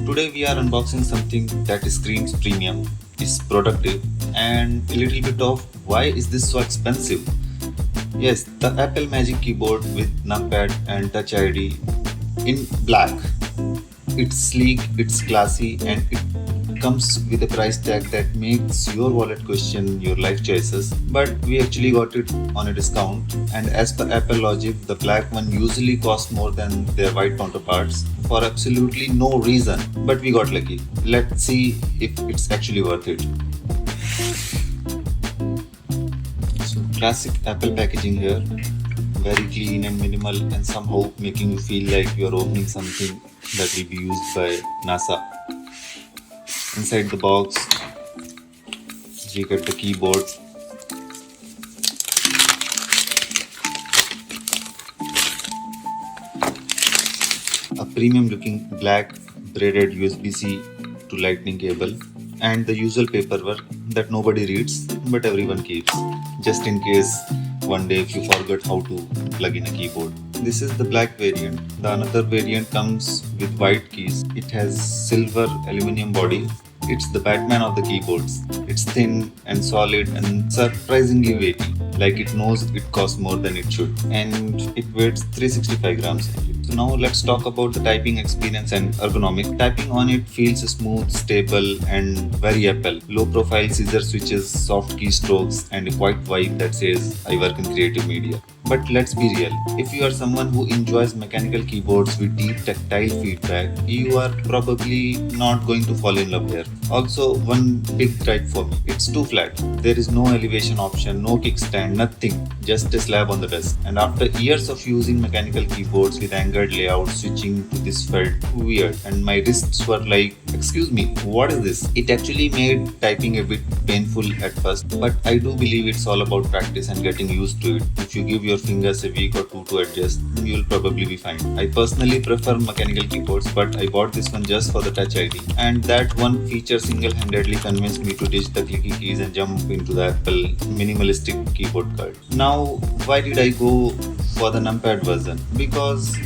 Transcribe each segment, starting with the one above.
Today we are unboxing something that screams premium, is productive, and a little bit of why is this so expensive? Yes, the Apple Magic Keyboard with Numpad and Touch ID in black. It's sleek, it's classy, and it comes with a price tag that makes your wallet question your life choices. But we actually got it on a discount, and as per Apple logic, the black one usually costs more than their white counterparts for absolutely no reason. But we got lucky. Let's see if it's actually worth it. So, classic Apple packaging here. Very clean and minimal, and somehow making you feel like you are opening something that will be used by NASA. Inside the box, we get the keyboard. A premium looking black braided USB-C to lightning cable, and the usual paperwork that nobody reads but everyone keeps, just in case one day if you forget how to plug in a keyboard. This is the black variant. The another variant comes with white keys. It has silver aluminum body. It's the Batman of the keyboards. It's thin and solid and surprisingly weighty, like it knows it costs more than it should, and it weighs 365 grams. So now let's talk about the typing experience and ergonomic. Typing on it feels smooth, stable, and very Apple. Low profile scissor switches, soft keystrokes, and a quiet vibe that says I work in creative media. But let's be real, if you are someone who enjoys mechanical keyboards with deep tactile feedback, you are probably not going to fall in love here. Also, one big gripe for me, it's too flat. There is no elevation option, no kickstand, nothing, just a slab on the desk. And after years of using mechanical keyboards with angled layout, switching to this felt weird, and my wrists were like, excuse me, what is this? It actually made typing a bit painful at first, but I do believe it's all about practice and getting used to it. If you give your fingers a week or two to adjust, you'll probably be fine. I personally prefer mechanical keyboards, but I bought this one just for the Touch ID, and that one feature single-handedly convinced me to ditch the clicky keys and jump into the Apple minimalistic keyboard card. Now, why did I go for the numpad version? Because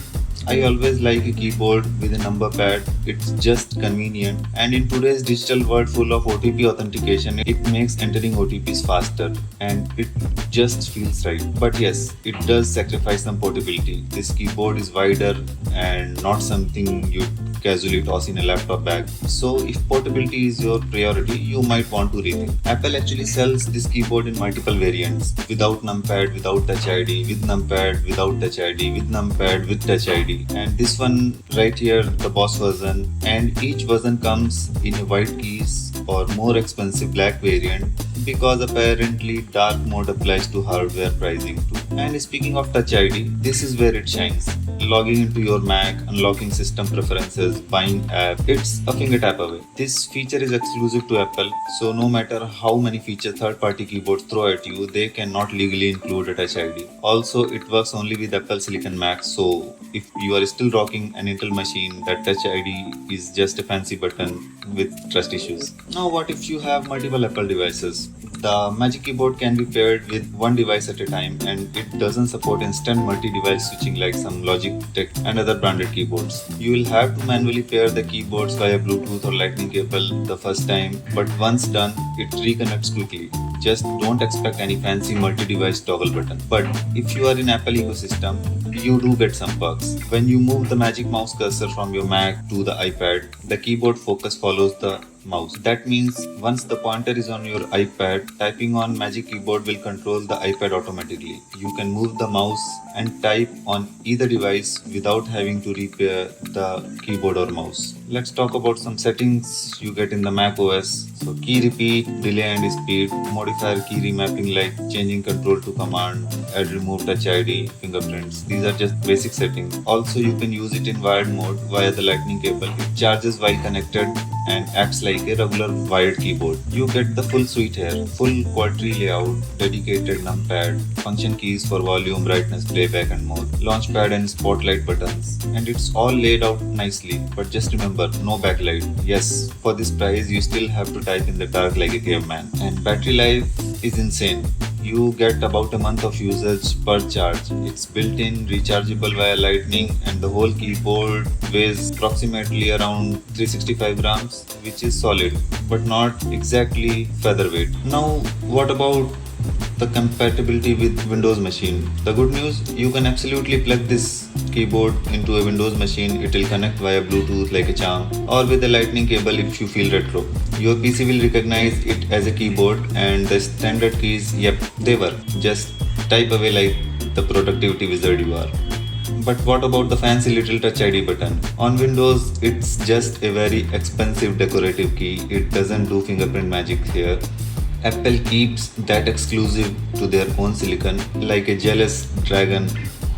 I always like a keyboard with a number pad. It's just convenient, and in today's digital world full of OTP authentication, it makes entering OTPs faster and it just feels right. But yes, it does sacrifice some portability. This keyboard is wider and not something you casually toss in a laptop bag. So if portability is your priority, you might want to rethink. Apple actually sells this keyboard in multiple variants: without numpad, without Touch ID, with numpad, without Touch ID, with numpad, with Touch ID. And this one right here, the boss version, and each version comes in a white keys or more expensive black variant, because apparently dark mode applies to hardware pricing too. And speaking of Touch ID, this is where it shines. Logging into your Mac, unlocking system preferences, buying app, it's a finger tap away. This feature is exclusive to Apple, so no matter how many features third-party keyboards throw at you, they cannot legally include a Touch ID. Also, it works only with Apple Silicon Mac, so if you are still rocking an Intel machine, that Touch ID is just a fancy button with trust issues. Now what if you have multiple Apple devices? The Magic Keyboard can be paired with one device at a time, and it doesn't support instant multi-device switching like some Logitech and other branded keyboards. You will have to manually pair the keyboards via Bluetooth or Lightning cable the first time, but once done, it reconnects quickly. Just don't expect any fancy multi-device toggle button. But if you are in Apple ecosystem, you do get some perks. When you move the Magic Mouse cursor from your Mac to the iPad, the keyboard focus follows the mouse. That means once the pointer is on your iPad, typing on Magic Keyboard will control the iPad automatically. You can move the mouse and type on either device without having to repair the keyboard or mouse. Let's talk about some settings you get in the macOS. So key repeat, delay and speed, modifier key remapping like changing control to command, add remove Touch ID, fingerprints. These are just basic settings. Also, you can use it in wired mode via the lightning cable. It charges while connected and acts like a regular wired keyboard. You get the full suite here: full quadri layout, dedicated numpad, function keys for volume, brightness, playback and more, launchpad and spotlight buttons, and it's all laid out nicely. But just remember, no backlight. Yes, for this price you still have to type in the dark like a caveman. And battery life is insane. you get about a month of usage per charge. It's built-in, rechargeable via Lightning, and the whole keyboard weighs approximately around 365 grams, which is solid, but not exactly featherweight. Now, what about the compatibility with Windows machine? The good news, you can absolutely plug this keyboard into a Windows machine. It will connect via Bluetooth like a charm, or with a lightning cable if you feel retro. Your PC will recognize it as a keyboard, and the standard keys, yep, they work. Just type away like the productivity wizard you are. But what about the fancy little Touch ID button? On Windows, it's just a very expensive decorative key. It doesn't do fingerprint magic here. Apple keeps that exclusive to their own silicon, like a jealous dragon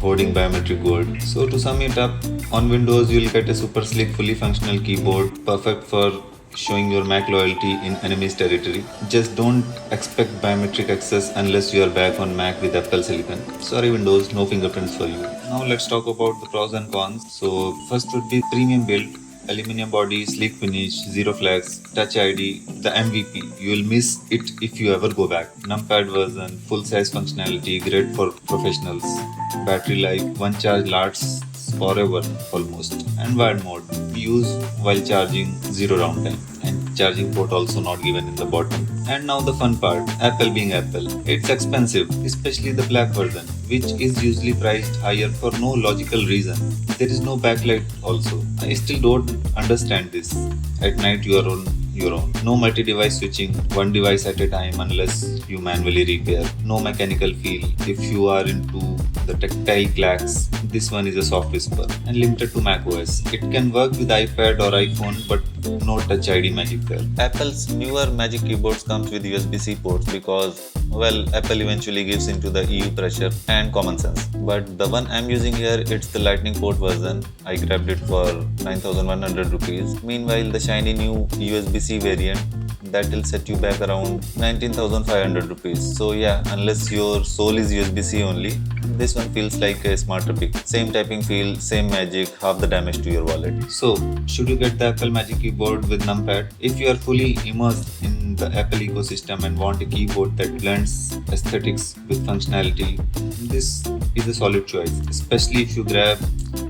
hoarding biometric gold. So to sum it up, on Windows you'll get a super slick, fully functional keyboard, perfect for showing your Mac loyalty in enemy's territory. Just don't expect biometric access unless you are back on Mac with Apple Silicon. Sorry Windows, no fingerprints for you. Now let's talk about the pros and cons. So first would be premium build. Aluminum body, sleek finish, zero flags, Touch ID, the MVP. You will miss it if you ever go back. Numpad version, full size functionality, great for professionals. Battery life, one charge lasts forever almost. And wired mode, use while charging, zero downtime. And charging port also not given in the bottom. And now the fun part, Apple being Apple. It's expensive, especially the black version, which is usually priced higher for no logical reason. There is no backlight also. I still don't understand this. At night you are on your own. No multi-device switching, one device at a time unless you manually repair. No mechanical feel. If you are into the tactile clacks, this one is a soft whisper and limited to macOS. It can work with iPad or iPhone, but no Touch ID magic there. Apple's newer Magic keyboards comes with USB-C ports because, well, Apple eventually gives into the EU pressure and common sense. But the one I'm using here, it's the Lightning port version. I grabbed it for 9,100 rupees. Meanwhile, the shiny new USB-C variant, that will set you back around 19,500 rupees. So yeah, unless your soul is USB-C only, this one feels like a smarter pick. Same typing feel, same magic, half the damage to your wallet. So, should you get the Apple Magic Keyboard with Numpad? If you are fully immersed in the Apple ecosystem and want a keyboard that blends aesthetics with functionality, this is a solid choice, especially if you grab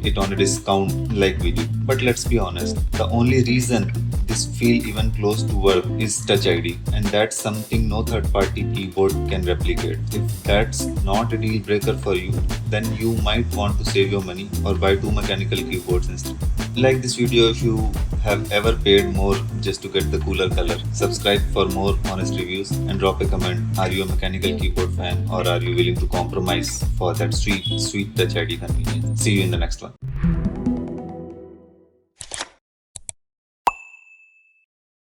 it on a discount like we do. But let's be honest, the only reason this feel even close to work is Touch ID, and that's something no third-party keyboard can replicate. If that's not a deal breaker for you, then you might want to save your money or buy two mechanical keyboards instead. Like this video if you have ever paid more just to get the cooler color. Subscribe for more honest reviews and drop a comment. Are you a mechanical keyboard fan, or are you willing to compromise for that sweet Touch ID convenience? See you in the next one.